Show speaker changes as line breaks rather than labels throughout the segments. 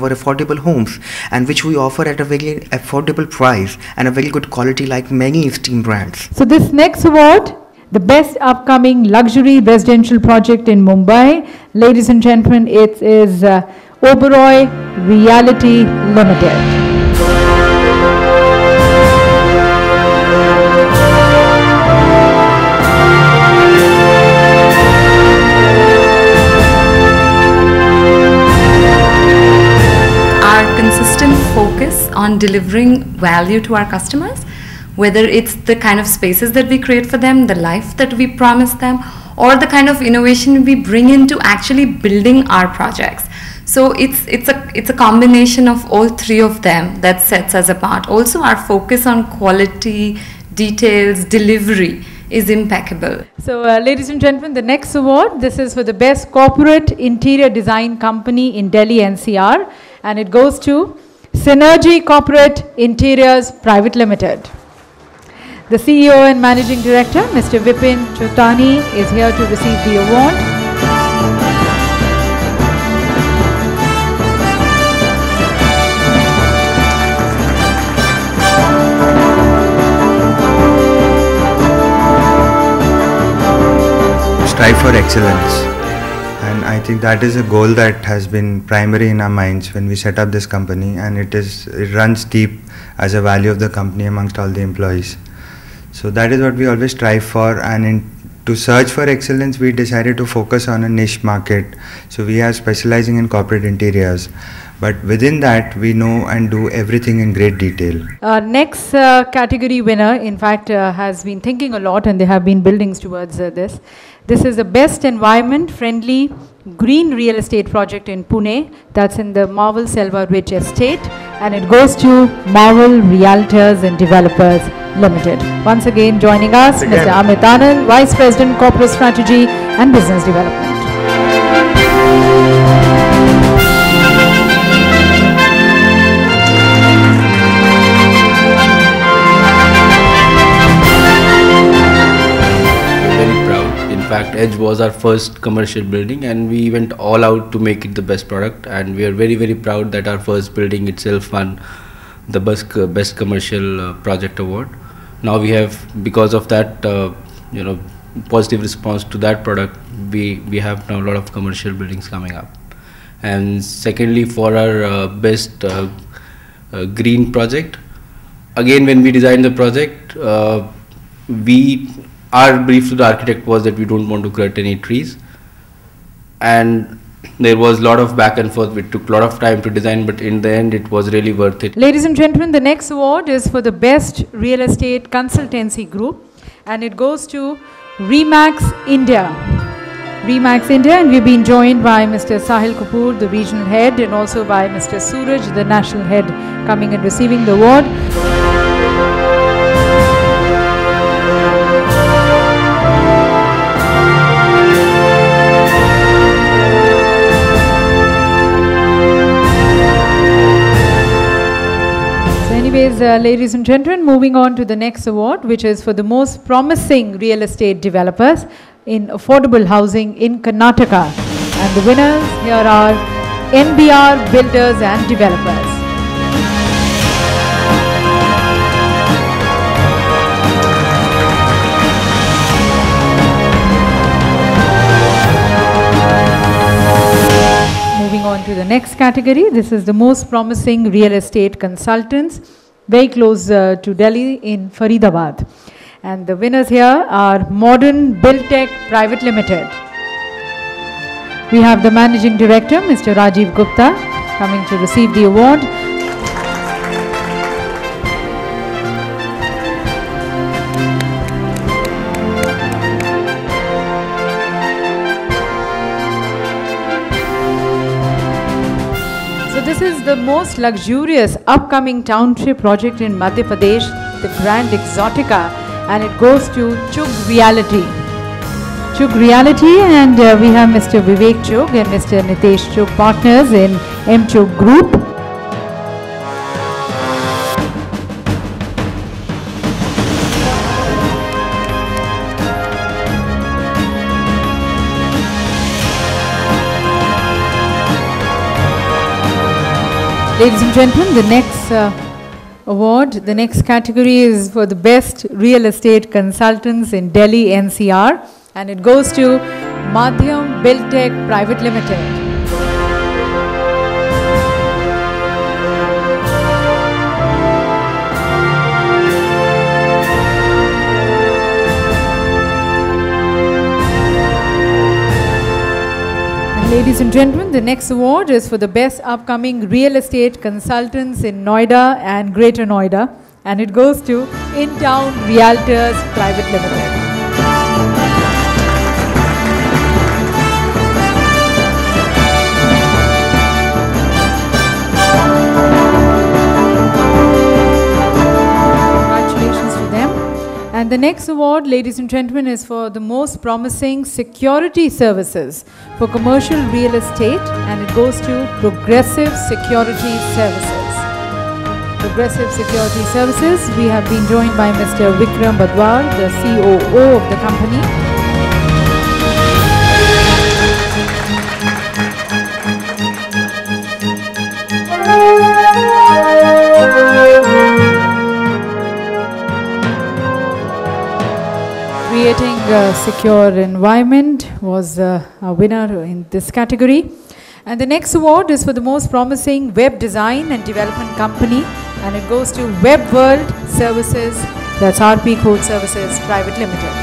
our affordable homes, and which we offer at a very affordable price and a very good quality like many esteemed brands.
So this next award, the best upcoming luxury residential project in Mumbai, ladies and gentlemen, it is Oberoi Realty Limited.
Consistent focus on delivering value to our customers, whether it's the kind of spaces that we create for them, the life that we promise them, or the kind of innovation we bring into actually building our projects. So it's a combination of all three of them that sets us apart. Also, our focus on quality, details, delivery is impeccable.
So ladies and gentlemen, the next award, this is for the best corporate interior design company in Delhi NCR, and it goes to Synergy Corporate Interiors Private Limited. The CEO and Managing Director, Mr. Vipin Chotani, is here to receive the award.
Strive for excellence. And I think that is a goal that has been primary in our minds when we set up this company, and it runs deep as a value of the company amongst all the employees. So that is what we always strive for, and to search for excellence we decided to focus on a niche market. So we are specializing in corporate interiors, but within that we know and do everything in great detail.
Next category winner, in fact, has been thinking a lot, and they have been building towards this. This is the best environment friendly green real estate project in Pune, that's in the Marvel Selva Ridge Estate, and it goes to Marvel Realtors and Developers Limited. Once again joining us, Mr. Amit Anand, Vice President Corporate Strategy and Business Development.
In fact, Edge was our first commercial building, and we went all out to make it the best product, and we are very, very proud that our first building itself won the best commercial project award. Now we have, because of that positive response to that product, we have now a lot of commercial buildings coming up. And secondly, for our best green project, again, when we designed the project, our brief to the architect was that we don't want to cut any trees, and there was a lot of back and forth. It took a lot of time to design, but in the end it was really worth it.
Ladies and gentlemen, the next award is for the best real estate consultancy group, and it goes to Remax India. Remax India, and we've been joined by Mr. Sahil Kapoor, the regional head, and also by Mr. Suraj, the national head, coming and receiving the award. Anyways, ladies and gentlemen, moving on to the next award, which is for the most promising real estate developers in affordable housing in Karnataka. And the winners here are NBR Builders and Developers. Moving on to the next category, this is the most promising real estate consultants, very close to Delhi in Faridabad. And the winners here are Modern Buildtech Private Limited. We have the Managing Director, Mr. Rajiv Gupta, coming to receive the award. So this is the most luxurious upcoming township project in Madhya Pradesh, the Grand Exotica, and it goes to Chugh Realty. Chugh Realty, and we have Mr. Vivek Chugh and Mr. Nitesh Chugh, partners in M Chugh Group. Ladies and gentlemen, the next award, the next category is for the best real estate consultants in Delhi NCR, and it goes to Madhyam Buildtech Private Limited. Ladies and gentlemen, the next award is for the best upcoming real estate consultants in Noida and Greater Noida, and it goes to In Town Realtors Private Limited. Congratulations to them. And the next award, ladies and gentlemen, is for the most promising security services for commercial real estate, and it goes to Progressive Security Services. Progressive Security Services, we have been joined by Mr. Vikram Badwar, the COO of the company. Creating a secure environment was a winner in this category. And the next award is for the most promising web design and development company, and it goes to Web World Services, that's RP Code Services Private Limited.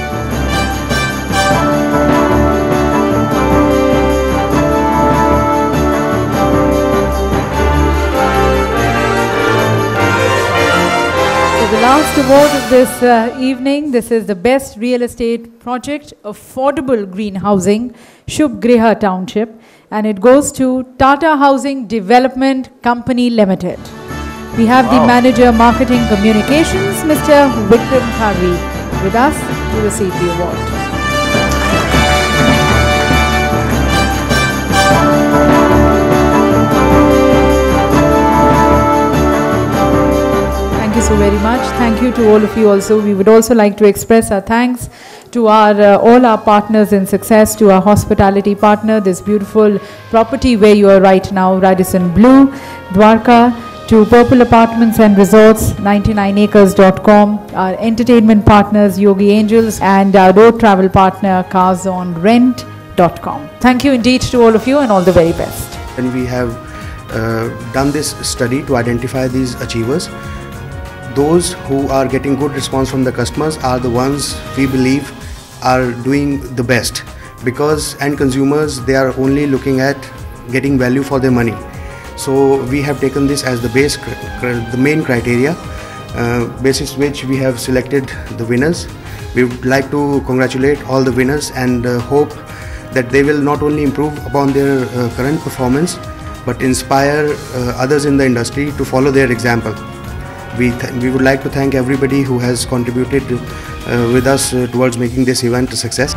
The last award of this evening, this is the best real estate project, affordable green housing, Shubh Griha Township, and it goes to Tata Housing Development Company Limited. We have the Manager Marketing Communications, Mr. Vikram Kharvi, with us to receive the award. Thank you so very much. Thank you to all of you also. We would also like to express our thanks to our all our partners in success, to our hospitality partner, this beautiful property where you are right now, Radisson Blu, Dwarka, to Purple Apartments and Resorts, 99acres.com, our entertainment partners, Yogi Angels, and our road travel partner, carsonrent.com. Thank you indeed to all of you, and all the very best.
And we have done this study to identify these achievers. Those who are getting good response from the customers are the ones we believe are doing the best, because end consumers, they are only looking at getting value for their money. So we have taken this as the base, the main criteria, basis which we have selected the winners. We would like to congratulate all the winners and hope that they will not only improve upon their current performance, but inspire others in the industry to follow their example. We would like to thank everybody who has contributed with us towards making this event a success.